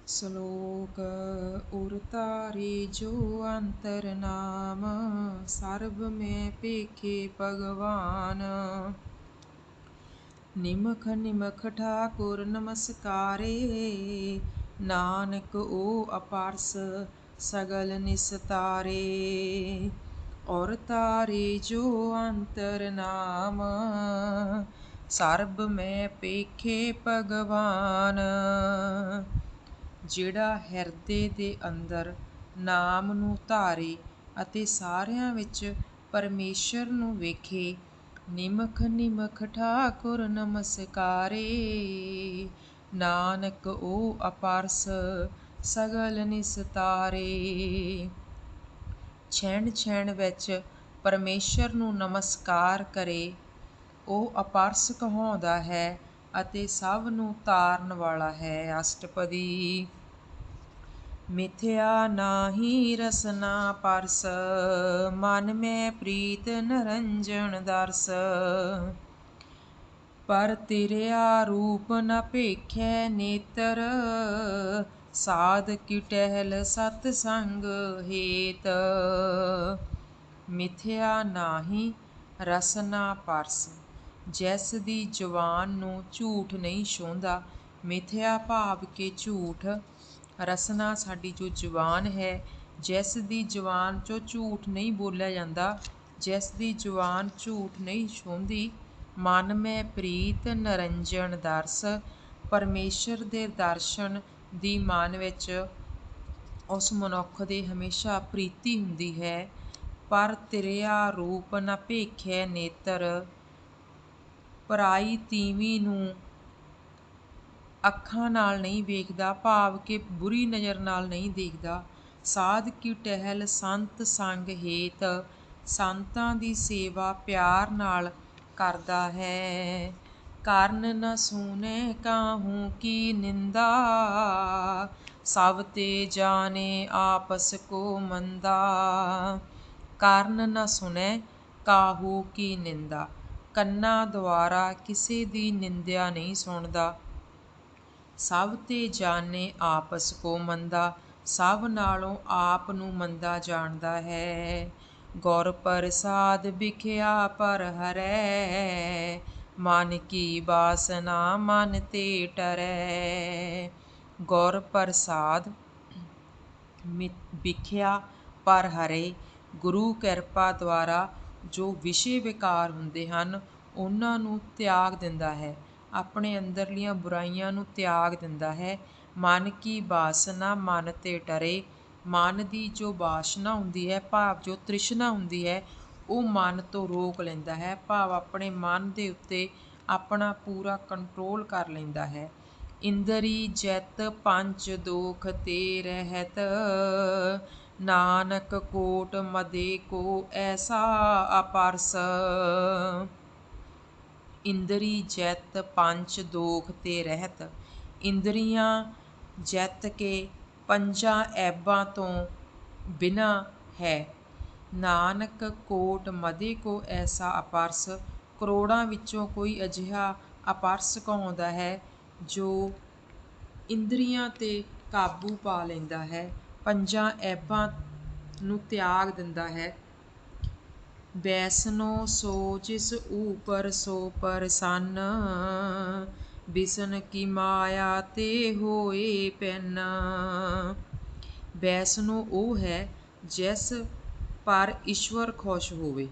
ਸ਼ਲੋਕ ਉਰਤਾਰੇ ਜੋ ਅੰਤਰ ਨਾਮ ਸਰਬ ਮੈਂ ਭੇਖੇ ਭਗਵਾਨ। ਨਿਮਖ ਨਿਮਖ ਠਾਕੁਰ ਨਮਸਕਾਰੇ ਨਾਨਕ ਓ ਅਪਰਸ ਸਗਲ ਨਿਸਤਾਰੇ। ਔਰ ਤਾਰੇ ਜੋ ਅੰਤਰ ਨਾਮ ਸਰਬ ਮੈਂ ਭੇਖੇ ਭਗਵਾਨ। ਜਿਹੜਾ ਹਿਰਦੇ ਦੇ ਅੰਦਰ ਨਾਮ ਨੂੰ ਧਾਰੇ ਅਤੇ ਸਾਰਿਆਂ ਵਿੱਚ ਪਰਮੇਸ਼ਰ ਨੂੰ ਵੇਖੇ। ਨਿਮਖ ਨਿਮਖ ਠਾਕੁਰ ਨਮਸਕਾਰੇ ਨਾਨਕ ਓ ਅਪਰਸ ਸਗਲ ਨਿਸਤਾਰੇ। ਛਿਣ ਛਿਣ ਵਿੱਚ ਪਰਮੇਸ਼ਰ ਨੂੰ ਨਮਸਕਾਰ ਕਰੇ, ਉਹ ਅਪਰਸ ਕਹਾਉਂਦਾ ਹੈ ਅਤੇ ਸਭ ਨੂੰ ਤਾਰਨ ਵਾਲਾ ਹੈ। ਅਸ਼ਟਪਦੀ। ਮਿਥਿਆ ਨਾਹੀ ਰਸਨਾ ਪਰਸ ਮਨ ਮੈਂ ਪ੍ਰੀਤ ਨਰੰਜਨ ਦਰਸ। ਪਰ ਤਿਰਿਆ ਰੂਪ ਨ ਭੇਖੈ ਨੇਤਰ ਸਾਧ ਕੀ ਟਹਿਲ ਸਤ ਸੰਗ ਹੇਤ। ਮਿਥਿਆ ਨਾਹੀ ਰਸਨਾ ਪਰਸ, ਜਿਸ ਦੀ ਜ਼ੁਬਾਨ ਨੂੰ ਝੂਠ ਨਹੀਂ ਛੂੰਹਦਾ। ਮਿਥਿਆ ਭਾਵ ਕਿ ਝੂਠ। ਰਸਨਾ ਸਾਡੀ ਜੋ ਜ਼ੁਬਾਨ ਹੈ, ਜਿਸ ਦੀ ਜ਼ੁਬਾਨ 'ਚੋਂ ਝੂਠ ਨਹੀਂ ਬੋਲਿਆ ਜਾਂਦਾ, ਜਿਸ ਦੀ ਜ਼ੁਬਾਨ ਝੂਠ ਨਹੀਂ ਛੂੰਹਦੀ। ਮਨ ਮੈਂ ਪ੍ਰੀਤ ਨਰੰਜਨ ਦਰਸ, ਪਰਮੇਸ਼ਰ ਦੇ ਦਰਸ਼ਨ ਦੀ ਮਨ ਵਿੱਚ ਉਸ ਮਨੁੱਖ ਦੇ ਹਮੇਸ਼ਾ ਪ੍ਰੀਤੀ ਹੁੰਦੀ ਹੈ। ਪਰ ਤਿਰਿਆ ਰੂਪ ਨ ਭੇਖੈ ਨੇਤਰ, ਪਰਾਈ ਤੀਵੀਂ ਨੂੰ ਅੱਖਾਂ ਨਾਲ ਨਹੀਂ ਵੇਖਦਾ, ਭਾਵ ਕਿ ਬੁਰੀ ਨਜ਼ਰ ਨਾਲ ਨਹੀਂ ਦੇਖਦਾ। ਸਾਧ ਕੀ ਟਹਿਲ ਸੰਤ ਸੰਗ ਹੇਤ, ਸੰਤਾਂ ਦੀ ਸੇਵਾ ਪਿਆਰ ਨਾਲ ਕਰਦਾ ਹੈ। ਕਰਨ ਨ ਸੂਨੇ ਕਾਹੂ ਕੀ ਨਿੰਦਾ, ਸਭ ਤੇ ਜਾਣੇ ਆਪਸ ਕੋ ਮੰਦਾ। ਕਰਨ ਨ ਸੁਣੇ ਕਾਹੂ ਕੀ ਨਿੰਦਾ, ਕੰਨਾਂ ਦੁਆਰਾ ਕਿਸੇ ਦੀ ਨਿੰਦਿਆ ਨਹੀਂ ਸੁਣਦਾ। ਸਭ ਤੇ ਜਾਣੇ ਆਪਸ ਕੋ ਮੰਦਾ, ਸਭ ਨਾਲੋਂ ਆਪ ਨੂੰ ਮੰਦਾ ਜਾਣਦਾ ਹੈ। ਗੁਰ ਪ੍ਰਸਾਦ ਬਿਖਿਆ ਪਰ ਹਰੈ, ਮਨ ਕੀ ਬਾਸਨਾ ਮਨ ਤੇ ਟਰੈ। ਗੁਰ ਪ੍ਰਸਾਦ ਬਿਖਿਆ ਪਰ ਹਰੇ, ਗੁਰੂ ਕਿਰਪਾ ਦੁਆਰਾ ਜੋ ਵਿਸ਼ੇ ਵਿਕਾਰ ਹੁੰਦੇ ਹਨ ਉਹਨਾਂ ਨੂੰ ਤਿਆਗ ਦਿੰਦਾ ਹੈ, ਆਪਣੇ ਅੰਦਰਲੀਆਂ ਬੁਰਾਈਆਂ ਨੂੰ ਤਿਆਗ ਦਿੰਦਾ ਹੈ। ਮਨ ਕੀ ਬਾਸਨਾ ਮਨ ਤੇ ਟਰੇ, ਮਨ ਦੀ ਜੋ ਬਾਸ਼ਨਾ ਹੁੰਦੀ ਹੈ, ਭਾਵ ਜੋ ਤ੍ਰਿਸ਼ਨਾ ਹੁੰਦੀ ਹੈ, ਉਹ ਮਨ ਤੋਂ ਰੋਕ ਲੈਂਦਾ ਹੈ, ਭਾਵ ਆਪਣੇ ਮਨ ਦੇ ਉੱਤੇ ਆਪਣਾ ਪੂਰਾ ਕੰਟਰੋਲ ਕਰ ਲੈਂਦਾ ਹੈ। ਇੰਦਰੀ ਜਿਤ ਪੰਚ ਦੋਖ ਤੇ ਰਹਿਤ, ਨਾਨਕ ਕੋਟ ਮਦੇ ਕੋ ਐਸਾ ਅਪਰਸ। ਇੰਦਰੀ ਜਿਤ ਪੰਚ ਦੋਖ ਤੇ ਰਹਿਤ, ਇੰਦਰੀਆਂ ਜਿੱਤ ਕੇ ਪੰਜਾਂ ਐਬਾਂ ਤੋਂ ਬਿਨਾਂ ਹੈ। ਨਾਨਕ ਕੋਟ ਮਦੇ ਕੋ ਐਸਾ ਅਪਰਸ, ਕਰੋੜਾਂ ਵਿੱਚੋਂ ਕੋਈ ਅਜਿਹਾ ਅਪਰਸ ਕਹਾਉਂਦਾ ਹੈ ਜੋ ਇੰਦਰੀਆਂ 'ਤੇ ਕਾਬੂ ਪਾ ਲੈਂਦਾ ਹੈ, ਪੰਜਾਂ ਐਬਾਂ ਨੂੰ ਤਿਆਗ ਦਿੰਦਾ ਹੈ। ਵੈਸਨੋ ਸੋ ਜਿਸ ਊਪਰ ਸੋ ਪ੍ਰਸੰਨ, ਬਿਸਨ ਕੀ ਮਾਇਆ ਤੇ ਹੋਏ ਭਿੰਨ। ਵੈਸਨੋ ਉਹ ਹੈ ਜਿਸ ਪਰ ਈਸ਼ਵਰ ਖੁਸ਼ ਹੋਵੇ,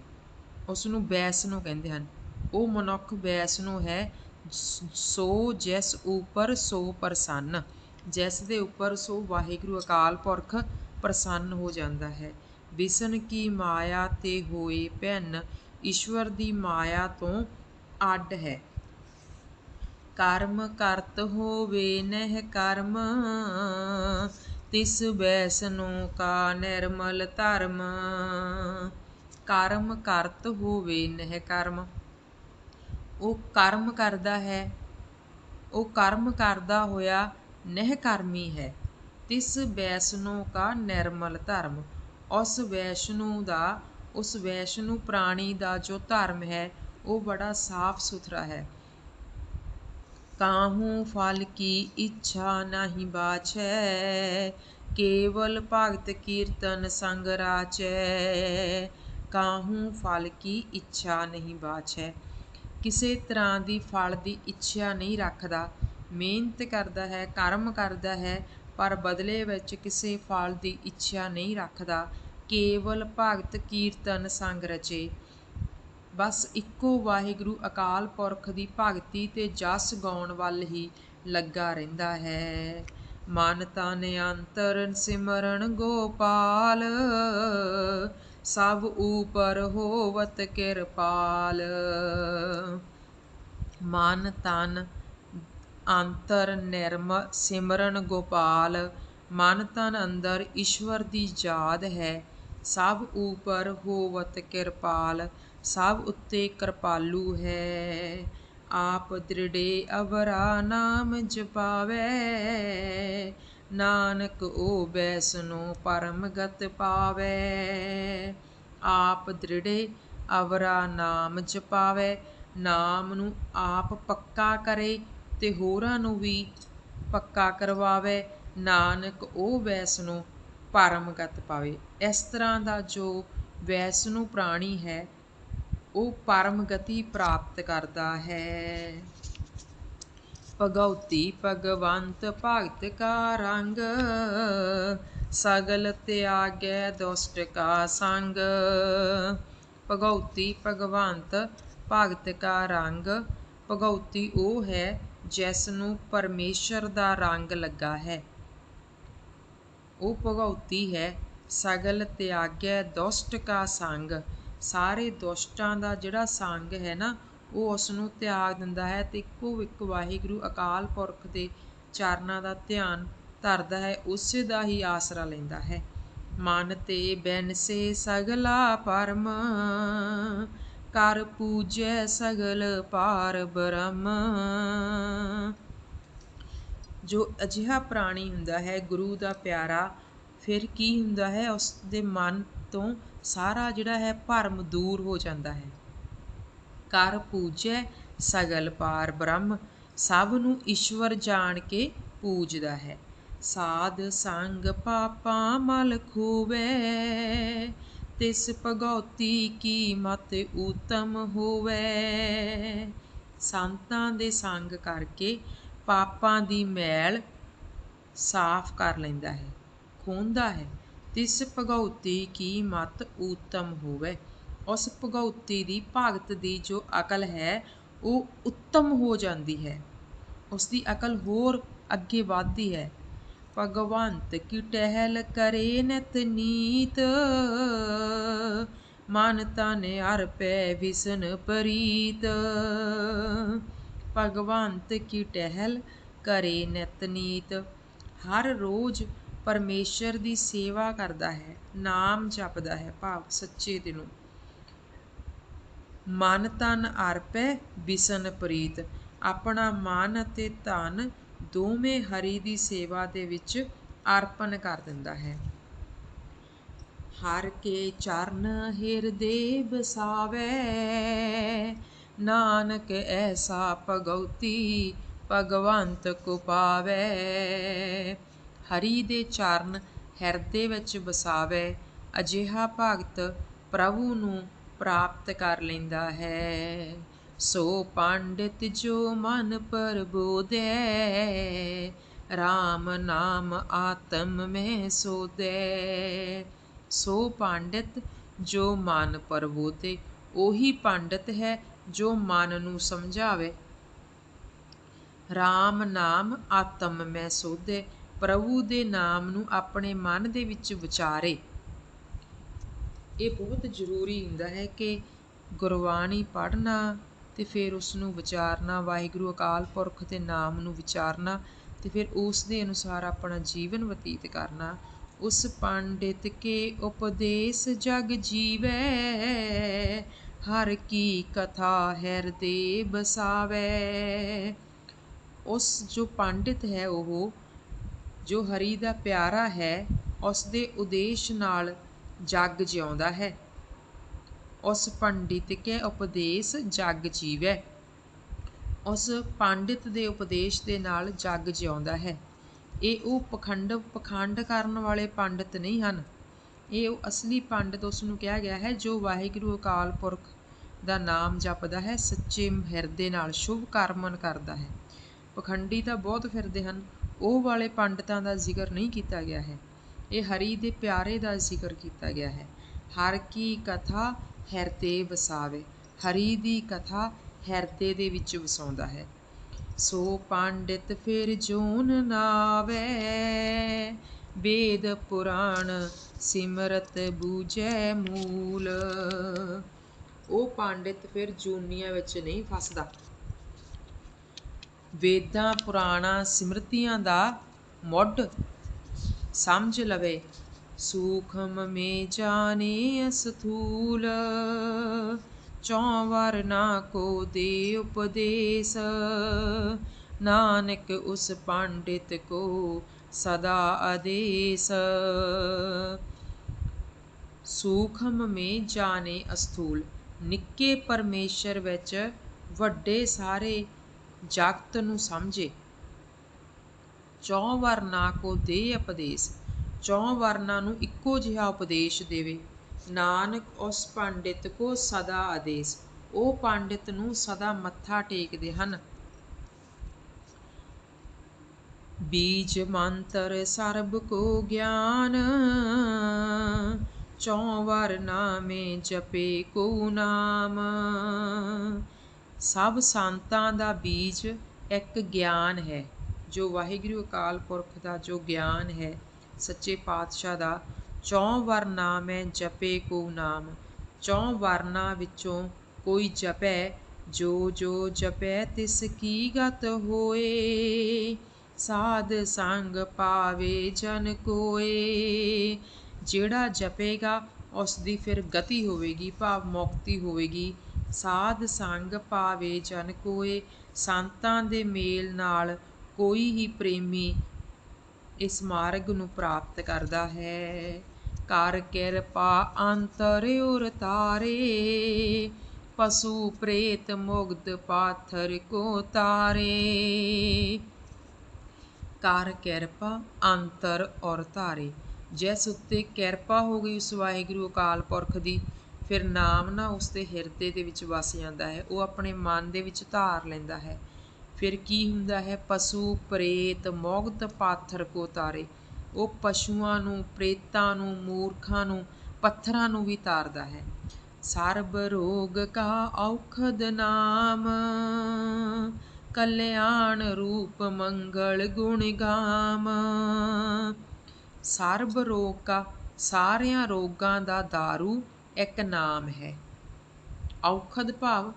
ਉਸਨੂੰ ਵੈਸਨੋ ਕਹਿੰਦੇ ਹਨ। ਉਹ ਮਨੁੱਖ ਵੈਸਨੋ ਹੈ। ਸੋ ਜਿਸ ਉੱਪਰ ਸੋ ਪ੍ਰਸੰਨ, ਜਿਸ ਦੇ ਉੱਪਰ ਸੋ ਵਾਹਿਗੁਰੂ ਅਕਾਲ ਪੁਰਖ ਪ੍ਰਸੰਨ ਹੋ ਜਾਂਦਾ ਹੈ। ਬਿਸਨ ਕੀ ਮਾਇਆ ਤੇ ਹੋਏ ਭਿੰਨ, ਈਸ਼ਵਰ ਦੀ ਮਾਇਆ ਤੋਂ ਅੱਡ ਹੈ। ਕਰਮ ਕਰਤ ਹੋਵੇ ਨਹਿ ਕਰਮ, ਤਿਸ ਵੈਸਨੋ ਕਾ ਨਿਰਮਲ ਧਰਮ। ਕਰਮ ਕਰਤ ਹੋਵੇ ਨਹਿ ਕਰਮ, ਉਹ ਕਰਮ ਕਰਦਾ ਹੈ, ਉਹ ਕਰਮ ਕਰਦਾ ਹੋਇਆ ਨਹਿ ਕਰਮੀ ਹੈ। ਤਿਸ ਵੈਸਨੋ ਕਾ ਨਿਰਮਲ ਧਰਮ, ਉਸ ਵੈਸ਼ਨੂ ਦਾ, ਉਸ ਵੈਸ਼ਨੂ ਪ੍ਰਾਣੀ ਦਾ ਜੋ ਧਰਮ ਹੈ ਉਹ ਬੜਾ ਸਾਫ ਸੁਥਰਾ ਹੈ। काहू फल की इच्छा नहीं बाछै, केवल भगत कीर्तन संग राचै। काहू फल की ਇੱਛਾ ਨਹੀਂ ਬਾਛੈ, ਕਿਸੇ ਤਰ੍ਹਾਂ ਦੀ ਫਲ ਦੀ ਇੱਛਾ ਨਹੀਂ ਰੱਖਦਾ। ਮਿਹਨਤ ਕਰਦਾ ਹੈ, ਕਰਮ ਕਰਦਾ ਹੈ, ਪਰ ਬਦਲੇ ਵਿੱਚ ਕਿਸੇ ਫਲ ਦੀ ਇੱਛਾ ਨਹੀਂ ਰੱਖਦਾ। ਕੇਵਲ ਭਗਤ ਕੀਰਤਨ ਸੰਗ ਰਚੇ, ਬਸ ਇੱਕੋ ਵਾਹਿਗੁਰੂ ਅਕਾਲ ਪੁਰਖ ਦੀ ਭਗਤੀ ਤੇ ਜਸ ਗਾਉਣ ਵੱਲ ਹੀ ਲੱਗਾ ਰਹਿੰਦਾ ਹੈ। ਮਨ ਤਨ ਅੰਤਰ ਸਿਮਰਨ ਗੋਪਾਲ, ਸਭ ਊਪਰ ਹੋਵਤ ਕਿਰਪਾਲ। ਮਨ ਤਨ ਅੰਤਰ ਨਿਰਮਲ ਸਿਮਰਨ ਗੋਪਾਲ, ਮਨ ਤਨ ਅੰਦਰ ਈਸ਼ਵਰ ਦੀ ਯਾਦ ਹੈ। ਸਭ ਊਪਰ ਹੋਵਤ ਕਿਰਪਾਲ, ਸਭ ਉੱਤੇ ਕਿਰਪਾਲੂ ਹੈ। ਆਪ ਦ੍ਰਿੜੇ ਅਵਰਾ ਨਾਮ ਜਪਾਵੈ, ਨਾਨਕ ਓ ਬੈਸਨੋ ਪਰਮ ਗਤ ਪਾਵੈ। ਆਪ ਦ੍ਰਿੜੇ ਅਵਰਾ ਨਾਮ ਜਪਾਵੈ, ਨਾਮ ਨੂੰ ਆਪ ਪੱਕਾ ਕਰੇ ਤੇ ਹੋਰਾਂ ਨੂੰ ਵੀ ਪੱਕਾ ਕਰਵਾਵੇ। ਨਾਨਕ ਉਹ ਵੈਸਨੋ ਪਰਮ ਗਤ ਪਾਵੇ। ਇਸ ਤਰ੍ਹਾਂ ਦਾ ਜੋ ਵੈਸਨੂ ਪ੍ਰਾਣੀ ਹੈ ਉਹ ਪਰਮ ਗਤੀ ਪ੍ਰਾਪਤ ਕਰਦਾ ਹੈ। ਭਗਉਤੀ ਭਗਵੰਤ ਭਗਤ ਕਾ ਰੰਗ, ਸਗਲ ਤਿਆਗੈ ਦੁਸ਼ਟ ਕਾ ਸੰਗ। ਭਗਉਤੀ ਭਗਵੰਤ ਭਗਤ ਕਾ ਰੰਗ, ਭਗਉਤੀ ਉਹ ਹੈ ਜਿਸ ਨੂੰ ਪਰਮੇਸ਼ਰ ਦਾ ਰੰਗ ਲੱਗਾ ਹੈ, ਉਹ ਭਗਉਤੀ ਹੈ। ਸਗਲ ਤਿਆਗੈ ਦੁਸ਼ਟ ਕਾ ਸੰਗ, ਸਾਰੇ ਦੁਸ਼ਟਾਂ ਦਾ ਜਿਹੜਾ ਸੰਗ ਹੈ ਨਾ ਉਹ ਉਸ ਨੂੰ ਤਿਆਗ ਦਿੰਦਾ ਹੈ ਤੇ ਇੱਕੋ ਇੱਕ ਵਾਹਿਗੁਰੂ ਅਕਾਲ ਪੁਰਖ ਦੇ ਚਰਨਾਂ ਦਾ ਧਿਆਨ ਧਰਦਾ ਹੈ, ਉਸੇ ਦਾ ਹੀ ਆਸਰਾ ਲੈਂਦਾ ਹੈ। ਮਨ ਤੇ ਬਿਨਸੇ ਸਗਲਾ ਭਰਮ, ਕਰ ਪੂਜੈ ਸਗਲ ਪਾਰ ਬ੍ਰਹਮ। ਜੋ ਅਜਿਹਾ ਪ੍ਰਾਣੀ ਹੁੰਦਾ ਹੈ ਗੁਰੂ ਦਾ ਪਿਆਰਾ, ਫਿਰ ਕੀ ਹੁੰਦਾ ਹੈ, ਉਸ ਦੇ ਮਨ ਤੋਂ ਸਾਰਾ ਜਿਹੜਾ ਹੈ ਭਰਮ ਦੂਰ ਹੋ ਜਾਂਦਾ ਹੈ। ਕਰ ਪੂਜੈ ਸਗਲ ਪਾਰ ਬ੍ਰਹਮ, ਸਭ ਨੂੰ ਈਸ਼ਵਰ ਜਾਣ ਕੇ ਪੂਜਦਾ ਹੈ। ਸਾਧ ਸੰਗ ਪਾਪਾਂ ਮਲ ਖੋਵੈ, ਤਿਸ ਭਗਉਤੀ ਕੀ ਮਤ ਊਤਮ ਹੋਵੈ। ਸੰਤਾਂ ਦੇ ਸੰਗ ਕਰਕੇ ਪਾਪਾਂ ਦੀ ਮੈਲ ਸਾਫ਼ ਕਰ ਲੈਂਦਾ ਹੈ, ਖੋਹੰਦਾ ਹੈ। ਤਿਸ ਭਗਉਤੀ ਕੀ ਮਤ ਊਤਮ ਹੋਵੈ, ਉਸ ਭਗਉਤੀ ਦੀ ਭਗਤ ਦੀ ਜੋ ਅਕਲ ਹੈ ਉਹ ਉੱਤਮ ਹੋ ਜਾਂਦੀ ਹੈ, ਉਸ ਦੀ ਅਕਲ ਹੋਰ ਅੱਗੇ ਵੱਧਦੀ ਹੈ। ਭਗਵੰਤ ਕੀ ਟਹਿਲ ਕਰੇ ਨਿਤ ਨੀਤ, ਮਨ ਤਨ ਅਰਪੈ ਵਿਸ਼ਨ ਪ੍ਰੀਤ। ਭਗਵੰਤ ਕੀ ਟਹਿਲ ਕਰੇ ਨਿਤ ਨੀਤ, ਹਰ ਰੋਜ਼ ਪਰਮੇਸ਼ਰ ਦੀ ਸੇਵਾ ਕਰਦਾ ਹੈ, ਨਾਮ ਜਪਦਾ ਹੈ, ਭਾਵ ਸੱਚੇ ਦਿਲੋਂ। ਮਨ ਤਨ ਅਰਪੈ ਵਿਸ਼ਨ ਪ੍ਰੀਤ, ਆਪਣਾ ਮਨ ਅਤੇ ਧਨ ਦੋਵੇਂ ਹਰੀ ਦੀ ਸੇਵਾ ਦੇ ਵਿੱਚ ਅਰਪਣ ਕਰ ਦਿੰਦਾ ਹੈ। ਹਰ ਕੇ ਚਰਨ ਹਿਰਦੇ ਬਸਾਵੈ, ਨਾਨਕ ਐਸਾ ਭਗਉਤੀ ਭਗਵੰਤ ਕੋ ਪਾਵੈ। ਹਰੀ ਦੇ ਚਰਨ ਹਿਰਦੇ ਵਿੱਚ ਬਸਾਵੇ, ਅਜਿਹਾ ਭਗਤ ਪ੍ਰਭੂ ਨੂੰ ਪ੍ਰਾਪਤ ਕਰ ਲੈਂਦਾ ਹੈ। ਸੋ ਪੰਡਿਤ ਜੋ ਮਨ ਪ੍ਰਬੋਧੈ, ਰਾਮ ਨਾਮ ਆਤਮ ਮੈਂ ਸੋਧੈ। ਸੋ ਪੰਡਿਤ ਜੋ ਮਨ ਪ੍ਰਬੋਧੇ, ਉਹੀ ਪੰਡਿਤ ਹੈ ਜੋ ਮਨ ਨੂੰ ਸਮਝਾਵੇ। ਰਾਮ ਨਾਮ ਆਤਮ ਮੈਂ ਸੋਧੇ, ਪ੍ਰਭੂ ਦੇ ਨਾਮ ਨੂੰ ਆਪਣੇ ਮਨ ਦੇ ਵਿੱਚ ਵਿਚਾਰੇ। ਇਹ ਬਹੁਤ ਜ਼ਰੂਰੀ ਹੁੰਦਾ ਹੈ ਕਿ ਗੁਰਬਾਣੀ ਪੜ੍ਹਨਾ ਅਤੇ ਫਿਰ ਉਸ ਨੂੰ ਵਿਚਾਰਨਾ, ਵਾਹਿਗੁਰੂ ਅਕਾਲ ਪੁਰਖ ਦੇ ਨਾਮ ਨੂੰ ਵਿਚਾਰਨਾ ਅਤੇ ਫਿਰ ਉਸ ਦੇ ਅਨੁਸਾਰ ਆਪਣਾ ਜੀਵਨ ਬਤੀਤ ਕਰਨਾ। ਉਸ ਪੰਡਿਤ ਕੇ ਉਪਦੇਸ ਜਗ ਜੀਵੈ, ਹਰ ਕੀ ਕਥਾ ਹਿਰਦੇ ਬਸਾਵੈ। ਉਸ ਜੋ ਪੰਡਿਤ ਹੈ ਉਹ ਜੋ ਹਰੀ ਦਾ ਪਿਆਰਾ ਹੈ, ਉਸ ਦੇ ਉਦੇਸ਼ ਨਾਲ ਜਗ ਜਿਉਂਦਾ ਹੈ। ਉਸ ਪੰਡਿਤ ਕੇ ਉਪਦੇਸ ਜਗ ਜੀਵੈ, ਉਸ ਪੰਡਿਤ ਦੇ ਉਪਦੇਸ਼ ਦੇ ਨਾਲ ਜੱਗ ਜਿਉਂਦਾ ਹੈ। ਇਹ ਉਹ ਪਖੰਡ ਕਰਨ ਵਾਲੇ ਪੰਡਿਤ ਨਹੀਂ ਹਨ। ਇਹ ਉਹ ਅਸਲੀ ਪੰਡਿਤ ਉਸ ਨੂੰ ਕਿਹਾ ਗਿਆ ਹੈ ਜੋ ਵਾਹਿਗੁਰੂ ਅਕਾਲ ਪੁਰਖ ਦਾ ਨਾਮ ਜਪਦਾ ਹੈ, ਸੱਚੇ ਹਿਰਦੇ ਨਾਲ ਸ਼ੁਭ ਕਰਮਨ ਕਰਦਾ ਹੈ। ਪਖੰਡੀ ਤਾਂ ਬਹੁਤ ਫਿਰਦੇ ਹਨ, ਉਹ ਵਾਲੇ ਪੰਡਿਤਾਂ ਦਾ ਜ਼ਿਕਰ ਨਹੀਂ ਕੀਤਾ ਗਿਆ ਹੈ। ਇਹ ਹਰੀ ਦੇ ਪਿਆਰੇ ਦਾ ਜ਼ਿਕਰ ਕੀਤਾ ਗਿਆ ਹੈ। ਹਰ ਕੀ ਕਥਾ ਹਿਰਦੇ ਵਸਾਵੇ, ਹਰੀ ਦੀ ਕਥਾ ਹਿਰਦੇ ਦੇ ਵਿੱਚ ਵਸਾਉਂਦਾ ਹੈ। ਸੋ ਪੰਡਿਤ ਫਿਰ ਜੋਨ ਨਾਵੇ, ਵੇਦ ਪੁਰਾਣ ਸਿਮਰਤ ਬੂਝੈ ਮੂਲ। ਉਹ ਪੰਡਿਤ ਫਿਰ ਜੂਨੀਆਂ ਵਿੱਚ ਨਹੀਂ ਫਸਦਾ, ਵੇਦਾਂ ਪੁਰਾਣਾਂ ਸਿਮਰਤੀਆਂ ਦਾ ਮੁੱਢ ਸਮਝ ਲਵੇ। ਸੂਖਮ ਮੇ ਜਾਣੇ ਅਸਥੂਲ, ਚੌਂ ਵਰਨਾ ਕੋ ਦੇ ਉਪਦੇਸ। ਨਾਨਕ ਉਸ ਪੰਡਿਤ ਕੋ ਸਦਾ ਆਦੇਸ। ਸੂਖਮ ਮੇ ਜਾਣੇ ਅਸਥੂਲ, ਨਿੱਕੇ ਪਰਮੇਸ਼ਰ ਵਿੱਚ ਵੱਡੇ ਸਾਰੇ ਜਗਤ ਨੂੰ ਸਮਝੇ। ਚੌਂ ਵਰਨਾ ਕੋ ਦੇ ਉਪਦੇਸ, ਚੌਂ ਵਰਨਾਂ ਨੂੰ ਇੱਕੋ ਜਿਹਾ ਉਪਦੇਸ਼ ਦੇਵੇ। ਨਾਨਕ ਉਸ ਪੰਡਿਤ ਕੋ ਸਦਾ ਆਦੇਸ, ਉਹ ਪੰਡਿਤ ਨੂੰ ਸਦਾ ਮੱਥਾ ਟੇਕਦੇ ਹਨ। ਬੀਜ ਮੰਤਰ ਸਰਬ ਕੋ ਗਿਆਨ, ਚੌਂ ਵਰਨਾ ਮੇ ਜਪੇ ਕੋ ਨਾਮ। ਸਭ ਸੰਤਾਂ ਦਾ ਬੀਜ ਇੱਕ ਗਿਆਨ ਹੈ, ਜੋ ਵਾਹਿਗੁਰੂ ਅਕਾਲ ਪੁਰਖ ਦਾ ਜੋ ਗਿਆਨ ਹੈ, ਸੱਚੇ ਪਾਤਸ਼ਾਹ ਦਾ। ਚੌਂ ਵਰਨਾ ਮੈਂ ਜਪੇ ਕੋ ਨਾਮ, ਚੌਂ ਵਰਨਾਂ ਵਿੱਚੋਂ ਕੋਈ ਜਪੈ, ਜੋ ਜੋ ਜਪੈ ਤਿਸ ਕੀ ਗਤ ਹੋਏ। ਸਾਧ ਸੰਗ ਪਾਵੇ ਜਨ ਕੋਏ, ਜਿਹੜਾ ਜਪੇਗਾ ਉਸ ਦੀ ਫਿਰ ਗਤੀ ਹੋਵੇਗੀ, ਭਾਵ ਮੁਕਤੀ ਹੋਵੇਗੀ। ਸਾਧ ਸੰਗ ਪਾਵੇ ਜਨ ਕੋਏ, ਸੰਤਾਂ ਦੇ ਮੇਲ ਨਾਲ ਕੋਈ ਹੀ ਪ੍ਰੇਮੀ ਇਸ ਮਾਰਗ ਨੂੰ ਪ੍ਰਾਪਤ ਕਰਦਾ ਹੈ। ਕਰ ਕਿਰਪਾ ਅੰਤਰ ਉਰ ਤਾਰੇ, ਪਸ਼ੂ ਪ੍ਰੇਤ ਮੁਗਧ ਪਾਥਰ ਕੋ ਤਾਰੇ। ਕਰ ਕਿਰਪਾ ਅੰਤਰ ਔਰ ਤਾਰੇ, ਜਿਸ ਉੱਤੇ ਕਿਰਪਾ ਹੋ ਗਈ ਉਸ ਵਾਹਿਗੁਰੂ ਅਕਾਲ ਪੁਰਖ ਦੀ, ਫਿਰ ਨਾਮ ਨਾ ਉਸ ਦੇ ਹਿਰਦੇ ਦੇ ਵਿੱਚ ਵਸ ਜਾਂਦਾ ਹੈ, ਉਹ ਆਪਣੇ ਮਨ ਦੇ ਵਿੱਚ ਧਾਰ ਲੈਂਦਾ ਹੈ। ਫਿਰ ਕੀ ਹੁੰਦਾ ਹੈ? ਪਸ਼ੂ ਪ੍ਰੇਤ ਮੁਗਧ ਪਾਥਰ ਕੋ ਤਾਰੇ, ਉਹ ਪਸ਼ੂਆਂ ਨੂੰ, ਪ੍ਰੇਤਾਂ ਨੂੰ, ਮੂਰਖਾਂ ਨੂੰ, ਪੱਥਰਾਂ ਨੂੰ ਵੀ ਤਾਰਦਾ ਹੈ। ਸਰਬ ਰੋਗ ਕਾ ਔਖਦ ਨਾਮ, ਕਲਿਆਣ ਰੂਪ ਮੰਗਲ ਗੁਣ ਗਾਮ। ਸਰਬ ਰੋਗ ਕਾ, ਸਾਰਿਆਂ ਰੋਗਾਂ ਦਾ ਦਾਰੂ ਇੱਕ ਨਾਮ ਹੈ। ਔਖਦ ਭਾਵ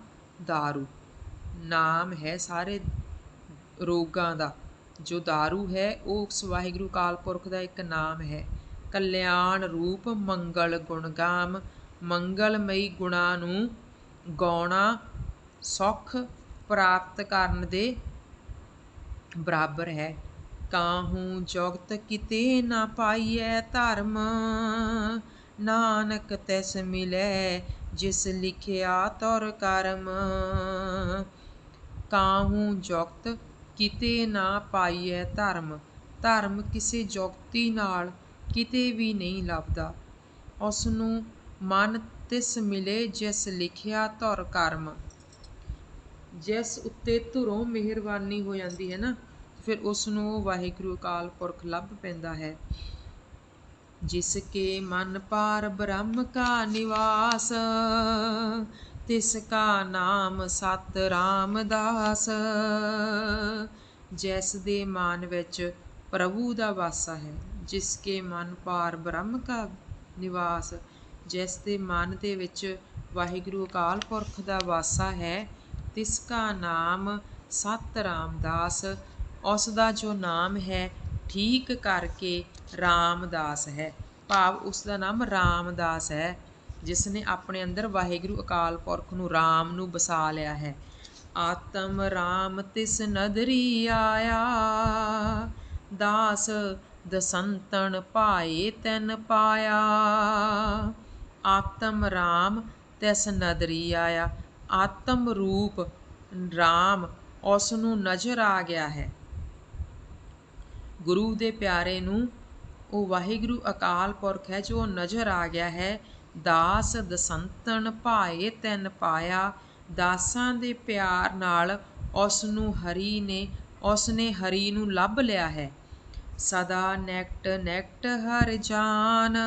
ਦਾਰੂ, ਨਾਮ ਹੈ ਸਾਰੇ ਰੋਗਾਂ ਦਾ। ਜੋ ਦਾਰੂ ਹੈ ਉਹ ਉਸ ਵਾਹਿਗੁਰੂ ਅਕਾਲ ਪੁਰਖ ਦਾ ਇੱਕ ਨਾਮ ਹੈ। ਕਲਿਆਣ ਰੂਪ ਮੰਗਲ ਗੁਣ ਗਾਮ, ਮੰਗਲਮਈ ਗੁਣਾਂ ਨੂੰ ਗਾਉਣਾ ਸੁੱਖ ਪ੍ਰਾਪਤ ਕਰਨ ਦੇ ਬਰਾਬਰ ਹੈ। ਕਾਹੂ ਜੁਗਤ ਕਿਤੇ ਨਾ ਪਾਈਐ ਧਰਮ, ਨਾਨਕ ਤਿਸ ਮਿਲੈ ਜਿਸ ਲਿਖਿਆ ਤੁਰ ਕਰਮ। ਕਾਹੂ ਜੁਗਤ ਕਿਤੇ ਨਾ ਪਾਈਐ ਧਰਮ, ਧਰਮ ਕਿਸੇ ਜੁਗਤੀ ਨਾਲ ਕਿਤੇ ਵੀ ਨਹੀਂ ਲੱਭਦਾ। ਉਸ ਨੂੰ ਮਨ ਤਿਸ ਮਿਲੇ ਜਿਸ ਲਿਖਿਆ ਧੁਰ ਕਰਮ, ਜਿਸ ਉੱਤੇ ਧੁਰੋਂ ਮਿਹਰਬਾਨੀ ਹੋ ਜਾਂਦੀ ਹੈ ਨਾ, ਫਿਰ ਉਸ ਨੂੰ ਵਾਹਿਗੁਰੂ ਅਕਾਲ ਪੁਰਖ ਲੱਭ ਪੈਂਦਾ ਹੈ। ਜਿਸ ਕੇ ਮਨ ਪਾਰ ਬ੍ਰਹਮ ਕਾ ਨਿਵਾਸ, ਤਿਸ ਕਾ ਨਾਮ ਸਤ ਰਾਮਦਾਸ। ਜਿਸ ਦੇ ਮਨ ਵਿੱਚ ਪ੍ਰਭੂ ਦਾ ਵਾਸਾ ਹੈ, ਜਿਸ ਕੇ ਮਨ ਪਾਰ ਬ੍ਰਹਮ ਕਾ ਨਿਵਾਸ, ਜਿਸ ਦੇ ਮਨ ਦੇ ਵਿੱਚ ਵਾਹਿਗੁਰੂ ਅਕਾਲ ਪੁਰਖ ਦਾ ਵਾਸਾ ਹੈ, ਤਿਸ ਕਾ ਨਾਮ ਸਤ ਰਾਮਦਾਸ, ਉਸ ਦਾ ਜੋ ਨਾਮ ਹੈ ਠੀਕ ਕਰਕੇ ਰਾਮਦਾਸ ਹੈ, ਭਾਵ ਉਸ ਦਾ ਨਾਮ ਰਾਮਦਾਸ ਹੈ, ਜਿਸ ਨੇ ਆਪਣੇ ਅੰਦਰ ਵਾਹਿਗੁਰੂ ਅਕਾਲ ਪੁਰਖ ਨੂੰ, ਰਾਮ ਨੂੰ ਵਸਾ ਲਿਆ ਹੈ। ਆਤਮ ਰਾਮ ਤਿਸ ਨਦਰੀ ਆਇਆ, ਦਾਸ ਦਸੰਤਨ ਭਾਏ ਤੈਨ ਪਾਇਆ। ਆਤਮ ਰਾਮ ਤਿਸ ਨਦਰੀ ਆਇਆ, ਆਤਮ ਰੂਪ ਰਾਮ ਉਸ ਨੂੰ ਨਜ਼ਰ ਆ ਗਿਆ ਹੈ। ਗੁਰੂ ਦੇ ਪਿਆਰੇ ਨੂੰ ਉਹ ਵਾਹਿਗੁਰੂ ਅਕਾਲ ਪੁਰਖ ਹੈ ਜੋ ਨਜ਼ਰ ਆ ਗਿਆ ਹੈ। ਦਾਸ ਦਸੰਤਨ ਭਾਏ ਤੈਨ ਪਾਇਆ, ਦਾਸਾਂ ਦੇ ਪਿਆਰ ਨਾਲ ਉਸ ਨੇ ਹਰੀ ਨੂੰ ਲੱਭ ਲਿਆ ਹੈ। ਸਦਾ ਨੈਕਟ ਨੈਕਟ ਹਰ ਜਾਨ,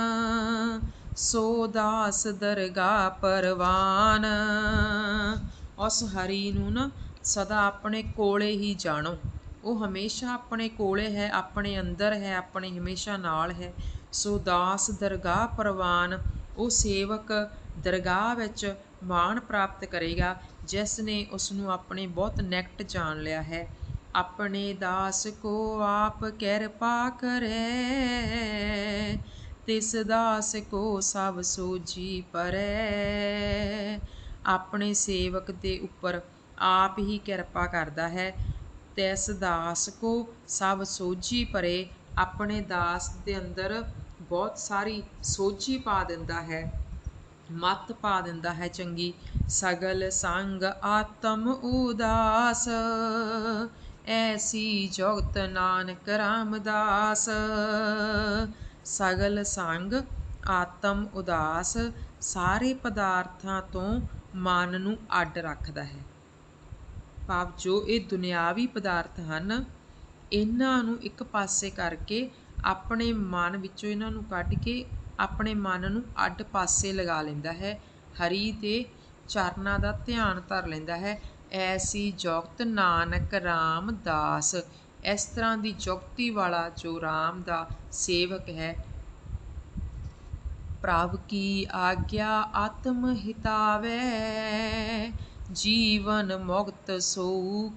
ਸੋ ਦਾਸ ਦਰਗਾਹ ਪਰਵਾਨ। ਉਸ ਹਰੀ ਨੂੰ ਨਾ ਸਦਾ ਆਪਣੇ ਕੋਲੇ ਹੀ ਜਾਣੋ, ਉਹ ਹਮੇਸ਼ਾ ਆਪਣੇ ਕੋਲੇ ਹੈ, ਆਪਣੇ ਅੰਦਰ ਹੈ, ਆਪਣੇ ਹਮੇਸ਼ਾ ਨਾਲ ਹੈ। ਸੋ ਦਾਸ ਦਰਗਾਹ ਪਰਵਾਨ, ਉਹ ਸੇਵਕ ਦਰਗਾਹ ਵਿੱਚ ਮਾਣ ਪ੍ਰਾਪਤ ਕਰੇਗਾ ਜਿਸ ਨੇ ਉਸ ਨੂੰ ਆਪਣੇ ਬਹੁਤ ਨਿਕਟ ਜਾਣ ਲਿਆ ਹੈ। ਆਪਣੇ ਦਾਸ ਕੋ ਆਪ ਕਿਰਪਾ ਕਰੇ, ਤਿਸ ਦਾਸ ਕੋ ਸਭ ਸੋਝੀ ਪਰੈ। ਆਪਣੇ ਸੇਵਕ ਦੇ ਉੱਪਰ ਆਪ ਹੀ ਕਿਰਪਾ ਕਰਦਾ ਹੈ। ਤਿਸ ਦਾਸ ਕੋ ਸਭ ਸੋਝੀ ਪਰੇ, ਆਪਣੇ ਦਾਸ ਦੇ ਅੰਦਰ ਬਹੁਤ ਸਾਰੀ ਸੋਝੀ ਪਾ ਦਿੰਦਾ ਹੈ, ਮੱਤ ਪਾ ਦਿੰਦਾ ਹੈ ਚੰਗੀ। ਸਗਲ ਸੰਗ ਆਤਮ ਉਦਾਸ, ਐਸੀ ਜੁਗਤ ਨਾਨਕ ਰਾਮਦਾਸ। ਸਗਲ ਸੰਗ ਆਤਮ ਉਦਾਸ, ਸਾਰੇ ਪਦਾਰਥਾਂ ਤੋਂ ਮਨ ਨੂੰ ਅੱਡ ਰੱਖਦਾ ਹੈ। ਭਾਵ ਜੋ ਇਹ ਦੁਨਿਆਵੀ ਪਦਾਰਥ ਹਨ, ਇਹਨਾਂ ਨੂੰ ਇੱਕ ਪਾਸੇ ਕਰਕੇ ਆਪਣੇ ਮਨ ਵਿੱਚੋਂ ਇਹਨਾਂ ਨੂੰ ਕੱਢ ਕੇ ਆਪਣੇ ਮਨ ਨੂੰ ਅੱਡ ਪਾਸੇ ਲਗਾ ਲੈਂਦਾ ਹੈ, ਹਰੀ ਦੇ ਚਰਨਾਂ ਦਾ ਧਿਆਨ ਧਰ ਲੈਂਦਾ ਹੈ। ਐਸੀ ਜੁਗਤ ਨਾਨਕ ਰਾਮਦਾਸ, ਇਸ ਤਰ੍ਹਾਂ ਦੀ ਜੁਗਤੀ ਵਾਲਾ ਜੋ ਰਾਮ ਦਾ ਸੇਵਕ ਹੈ। ਪ੍ਰਭ ਕੀ ਆਗਿਆ ਆਤਮ ਹਿਤਾਵੈ, ਜੀਵਨ ਮੁਕਤ ਸੋ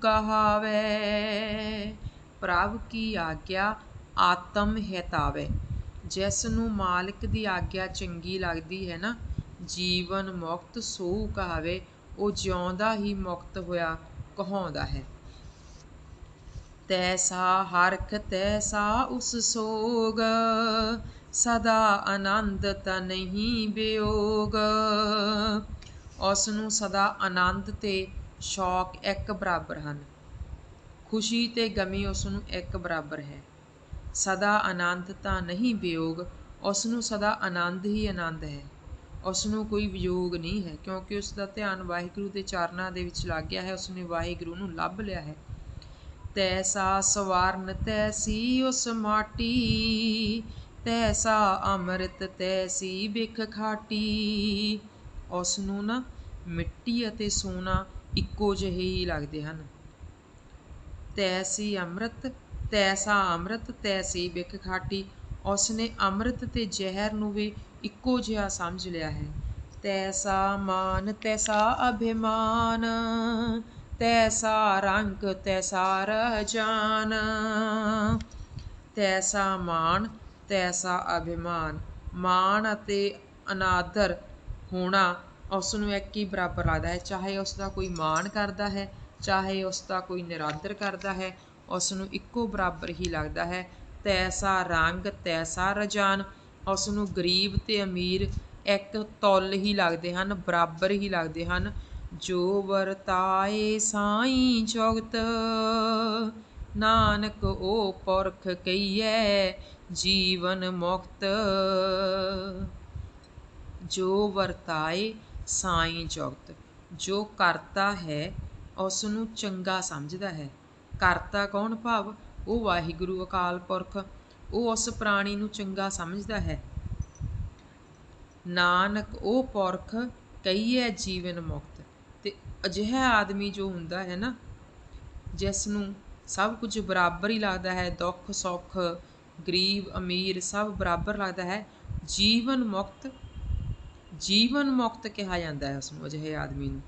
ਕਹਾਵੈ। ਪ੍ਰਭ ਕੀ ਆਗਿਆ ਆਤਮ ਹਿਤਾਵੈ, ਜਿਸ ਨੂੰ ਮਾਲਿਕ ਦੀ ਆਗਿਆ ਚੰਗੀ ਲੱਗਦੀ ਹੈ ਨਾ, ਜੀਵਨ ਮੁਕਤ ਸੋ ਕਹਾਵੇ, ਉਹ ਜਿਉਂਦਾ ਹੀ ਮੁਕਤ ਹੋਇਆ ਕਹਾਉਂਦਾ ਹੈ। ਤੈਸਾ ਹਰਖ ਤੈਸਾ ਉਸ ਸੋਗ, ਸਦਾ ਆਨੰਦ ਤਨਹੀ ਵਿਯੋਗ। ਉਸ ਨੂੰ ਸਦਾ ਆਨੰਦ ਤੇ ਸ਼ੌਕ ਇੱਕ ਬਰਾਬਰ ਹਨ, ਖੁਸ਼ੀ ਤੇ ਗਮੀ ਉਸ ਨੂੰ ਇੱਕ ਬਰਾਬਰ ਹੈ। ਸਦਾ ਆਨੰਦ ਤਾਂ ਨਹੀਂ ਵਿਯੋਗ, ਉਸ ਨੂੰ ਸਦਾ ਆਨੰਦ ਹੀ ਆਨੰਦ ਹੈ, ਉਸ ਨੂੰ ਕੋਈ ਵਿਯੋਗ ਨਹੀਂ ਹੈ, ਕਿਉਂਕਿ ਉਸ ਦਾ ਧਿਆਨ ਵਾਹਿਗੁਰੂ ਦੇ ਚਰਨਾਂ ਦੇ ਵਿੱਚ ਲੱਗ ਗਿਆ ਹੈ, ਉਸ ਨੇ ਵਾਹਿਗੁਰੂ ਨੂੰ ਲੱਭ ਲਿਆ ਹੈ। ਤੈਸਾ ਸਵਰਨ ਤੈਸੀ ਉਸ ਮਾਟੀ, ਤੈਸਾ ਅੰਮ੍ਰਿਤ ਤੈਸੀ ਬਿਖ ਖਾਟੀ। ਉਸ ਨੂੰ ਨਾ ਮਿੱਟੀ ਅਤੇ ਸੋਨਾ ਇੱਕੋ ਜਿਹੇ ਹੀ ਲੱਗਦੇ ਹਨ। ਤੈਸੀ ਅੰਮ੍ਰਿਤ ਤੈਸਾ ਅੰਮ੍ਰਿਤ ਤੈਸੀ ਬਿਖ ਖਾਟੀ, ਉਸ ਨੇ ਅੰਮ੍ਰਿਤ ਤੇ ਜ਼ਹਿਰ ਨੂੰ ਵੀ ਇੱਕੋ ਜਿਹਾ ਸਮਝ ਲਿਆ ਹੈ। ਤੈਸਾ ਮਾਨ ਤੈਸਾ ਅਭਿਮਾਨ, ਤੈਸਾ ਰੰਗ ਤੈਸਾ ਰਜਾਨ। ਤੈਸਾ ਮਾਨ ਤੈਸਾ ਅਭਿਮਾਨ, ਮਾਣ ਅਤੇ ਅਨਾਦਰ ਹੋਣਾ ਉਸ ਨੂੰ ਇੱਕ ਹੀ ਬਰਾਬਰ ਲੱਗਦਾ ਹੈ। ਚਾਹੇ ਉਸ ਦਾ ਕੋਈ ਮਾਣ ਕਰਦਾ ਹੈ, ਚਾਹੇ ਉਸ ਦਾ ਕੋਈ ਨਿਰਾਦਰ ਕਰਦਾ ਹੈ, ਉਸ ਨੂੰ ਇੱਕੋ ਬਰਾਬਰ ਹੀ ਲੱਗਦਾ ਹੈ। ਤੈਸਾ ਰੰਗ ਤੈਸਾ ਰਜਾਨ, ਉਸ ਨੂੰ ਗਰੀਬ ਅਤੇ ਅਮੀਰ ਇੱਕ ਤੁੱਲ ਹੀ ਲੱਗਦੇ ਹਨ, ਬਰਾਬਰ ਹੀ ਲੱਗਦੇ ਹਨ। ਜੋ ਵਰਤਾਏ ਸਾਈਂ ਜੁਗਤ, ਨਾਨਕ ਉਹ ਪੁਰਖ ਕਹੀਐ ਜੀਵਨ ਮੁਕਤ। ਜੋ ਵਰਤਾਏ ਸਾਈਂ ਜੁਗਤ, ਜੋ ਕਰਤਾ ਹੈ ਉਸ ਨੂੰ ਚੰਗਾ ਸਮਝਦਾ ਹੈ। ਕਰਤਾ ਕੌਣ? ਭਾਵ ਉਹ ਵਾਹਿਗੁਰੂ ਅਕਾਲ ਪੁਰਖ, ਉਹ ਉਸ ਪ੍ਰਾਣੀ ਨੂੰ ਚੰਗਾ ਸਮਝਦਾ ਹੈ। ਨਾਨਕ ਉਹ ਪੁਰਖ ਕਹੀਐ ਜੀਵਨ ਮੁਕਤ, ਅਤੇ ਅਜਿਹਾ ਆਦਮੀ ਜੋ ਹੁੰਦਾ ਹੈ ਨਾ, ਜਿਸ ਨੂੰ ਸਭ ਕੁਝ ਬਰਾਬਰ ਹੀ ਲੱਗਦਾ ਹੈ, ਦੁੱਖ ਸੁੱਖ ਗਰੀਬ ਅਮੀਰ ਸਭ ਬਰਾਬਰ ਲੱਗਦਾ ਹੈ, ਜੀਵਨ ਮੁਕਤ, ਜੀਵਨ ਮੁਕਤ ਕਿਹਾ ਜਾਂਦਾ ਹੈ ਉਸਨੂੰ, ਅਜਿਹੇ ਆਦਮੀ ਨੂੰ।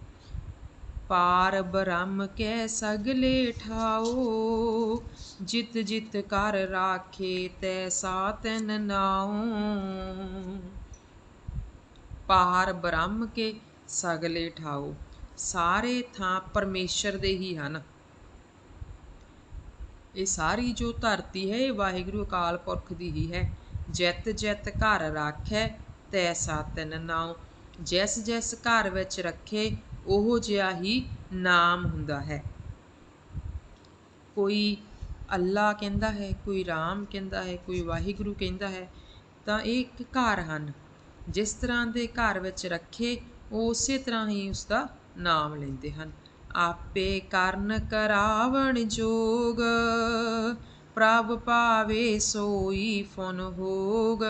ਪਾਰ ਬ੍ਰਹਮ ਕੈ ਸਗਲੇ ਠਾਓ, ਜਿਤ ਜਿਤ ਕਰ ਰਾਖੇ ਤੈਸਾ ਤਿਨ ਨਾਉ। ਪਾਰ ਬ੍ਰਹਮ ਕੇ ਸਗਲੇ ਠਾਓ, ਸਾਰੇ ਥਾਂ ਪਰਮੇਸ਼ਰ ਦੇ ਹੀ ਹਨ। ਇਹ ਸਾਰੀ ਜੋ ਧਰਤੀ ਹੈ ਇਹ ਵਾਹਿਗੁਰੂ ਅਕਾਲ ਪੁਰਖ ਦੀ ਹੀ ਹੈ। ਜਿਤ ਜਿਤ ਘਰ ਰਾਖੈ ਤੈਸਾ ਤਿਨ ਨਾਉ, ਜਿਸ ਜਿਸ ਘਰ ਵਿੱਚ ਰੱਖੇ ਉਹੋ ਜਿਹਾ ਹੀ ਨਾਮ ਹੁੰਦਾ ਹੈ। ਕੋਈ ਅੱਲਾ ਕਹਿੰਦਾ ਹੈ, ਕੋਈ ਰਾਮ ਕਹਿੰਦਾ ਹੈ, ਕੋਈ ਵਾਹਿਗੁਰੂ ਕਹਿੰਦਾ ਹੈ, ਤਾਂ ਇਹ ਇੱਕ ਘਰ ਹਨ। ਜਿਸ ਤਰ੍ਹਾਂ ਦੇ ਘਰ ਵਿੱਚ ਰੱਖੇ, ਉਹ ਉਸੇ ਤਰ੍ਹਾਂ ਹੀ ਉਸ ਦਾ ਨਾਮ ਲੈਂਦੇ ਹਨ। ਆਪੇ ਕਰਨ ਕਰਾਵਣ ਜੋਗ, ਪ੍ਰਭ ਪਾਵੇ ਸੋਈ ਫੁਨ ਹੋਗ।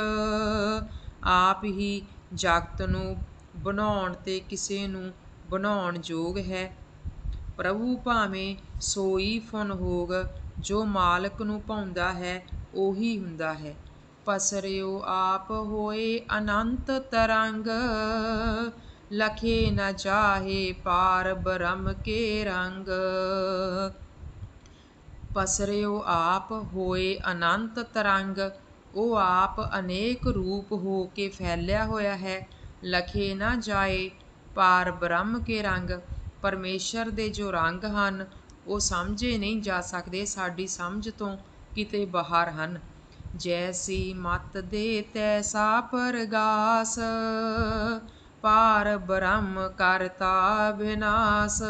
ਆਪ ਹੀ ਜਗਤ ਨੂੰ ਬਣਾਉਣ ਤੇ ਕਿਸੇ ਨੂੰ ਬਣਾਉਣ ਯੋਗ ਹੈ। ਪ੍ਰਭੂ ਭਾਵੇਂ ਸੋਈ ਫੁਨ ਹੋਗ, ਜੋ ਮਾਲਕ ਨੂੰ ਭਾਉਂਦਾ ਹੈ ਉਹੀ ਹੁੰਦਾ ਹੈ। ਪਸਰਿਓ ਆਪ ਹੋਏ ਅਨੰਤ ਤਰੰਗ, ਲਖੇ ਨ ਜਾਹੇ ਪਾਰ ਬ੍ਰਹਮ ਕੇ ਰੰਗ। ਪਸਰਿਓ ਆਪ ਹੋਏ ਅਨੰਤ ਤਰੰਗ, ਉਹ ਆਪ ਅਨੇਕ ਰੂਪ ਹੋ ਕੇ ਫੈਲਿਆ ਹੋਇਆ ਹੈ। ਲਖੇ ਨਾ ਜਾਏ ਪਾਰ ਬ੍ਰਹਮ ਕੇ ਰੰਗ, ਪਰਮੇਸ਼ਰ ਦੇ ਜੋ ਰੰਗ ਹਨ ਉਹ ਸਮਝੇ ਨਹੀਂ ਜਾ ਸਕਦੇ, ਸਾਡੀ ਸਮਝ ਤੋਂ ਕਿਤੇ ਬਾਹਰ ਹਨ। ਜੈਸੀ ਮਤ ਦੇ ਤੈਸਾ ਪ੍ਰਗਾਸ, ਪਾਰ ਬ੍ਰਹਮ ਕਰਤਾ ਵਿਨਾਸ਼।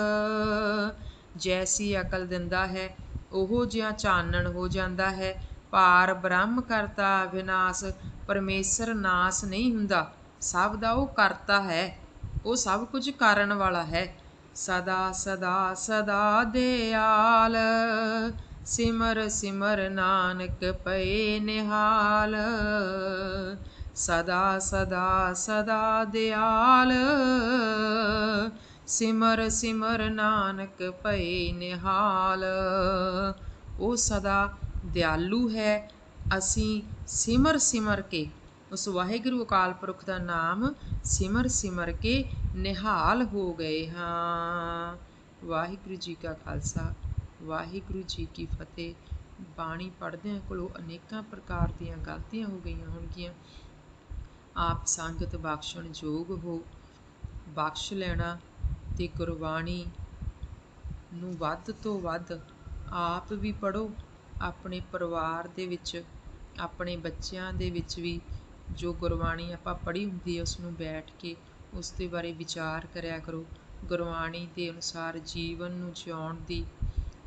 ਜੈਸੀ ਅਕਲ ਦਿੰਦਾ ਹੈ ਉਹੋ ਜਿਹਾ ਚਾਨਣ ਹੋ ਜਾਂਦਾ ਹੈ। ਪਾਰ ਬ੍ਰਹਮ ਕਰਤਾ ਵਿਨਾਸ਼, ਪਰਮੇਸ਼ਰ ਨਾਸ ਨਹੀਂ ਹੁੰਦਾ, ਸਭ ਦਾ ਉਹ ਕਰਤਾ ਹੈ, ਉਹ ਸਭ ਕੁਝ ਕਰਨ ਵਾਲਾ ਹੈ। ਸਦਾ ਸਦਾ ਸਦਾ ਦਿਆਲ, ਸਿਮਰ ਸਿਮਰ ਨਾਨਕ ਪਏ ਨਿਹਾਲ। ਸਦਾ ਸਦਾ ਸਦਾ ਦਿਆਲ, ਸਿਮਰ ਸਿਮਰ ਨਾਨਕ ਪਏ ਨਿਹਾਲ। ਉਹ ਸਦਾ ਦਿਆਲੂ ਹੈ। ਅਸੀਂ ਸਿਮਰ ਸਿਮਰ ਕੇ ਉਸ ਵਾਹਿਗੁਰੂ ਅਕਾਲ ਪੁਰਖ ਦਾ ਨਾਮ ਸਿਮਰ ਸਿਮਰ ਕੇ ਨਿਹਾਲ ਹੋ ਗਏ ਹਾਂ। ਵਾਹਿਗੁਰੂ ਜੀ ਕਾ ਖਾਲਸਾ, ਵਾਹਿਗੁਰੂ ਜੀ ਕੀ ਫਤਿਹ। ਬਾਣੀ ਪੜ੍ਹਦਿਆਂ ਕੋਲੋਂ ਅਨੇਕਾਂ ਪ੍ਰਕਾਰ ਦੀਆਂ ਗਲਤੀਆਂ ਹੋ ਗਈਆਂ ਹੋਣਗੀਆਂ। ਆਪ ਸੰਗਤ ਬਖਸ਼ਣ ਯੋਗ ਹੋ, ਬਖਸ਼ ਲੈਣਾ ਤੇ ਗੁਰਬਾਣੀ ਨੂੰ ਵੱਧ ਤੋਂ ਵੱਧ ਆਪ ਵੀ ਪੜ੍ਹੋ। ਆਪਣੇ ਪਰਿਵਾਰ ਦੇ ਵਿੱਚ, ਆਪਣੇ ਬੱਚਿਆਂ ਦੇ ਵਿੱਚ ਵੀ ਜੋ ਗੁਰਬਾਣੀ ਆਪਾਂ ਪੜ੍ਹੀ ਹੁੰਦੀ ਹੈ ਉਸ ਨੂੰ ਬੈਠ ਕੇ ਉਸ ਦੇ ਬਾਰੇ ਵਿਚਾਰ ਕਰਿਆ ਕਰੋ। ਗੁਰਬਾਣੀ ਦੇ ਅਨੁਸਾਰ ਜੀਵਨ ਨੂੰ ਜਿਉਣ ਦੀ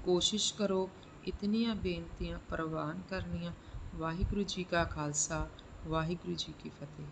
ਕੋਸ਼ਿਸ਼ ਕਰੋ। ਇਤਨੀਆਂ ਬੇਨਤੀਆਂ ਪ੍ਰਵਾਨ ਕਰਨੀਆਂ। ਵਾਹਿਗੁਰੂ ਜੀ ਕਾ ਖਾਲਸਾ, ਵਾਹਿਗੁਰੂ ਜੀ ਕੀ ਫਤਿਹ।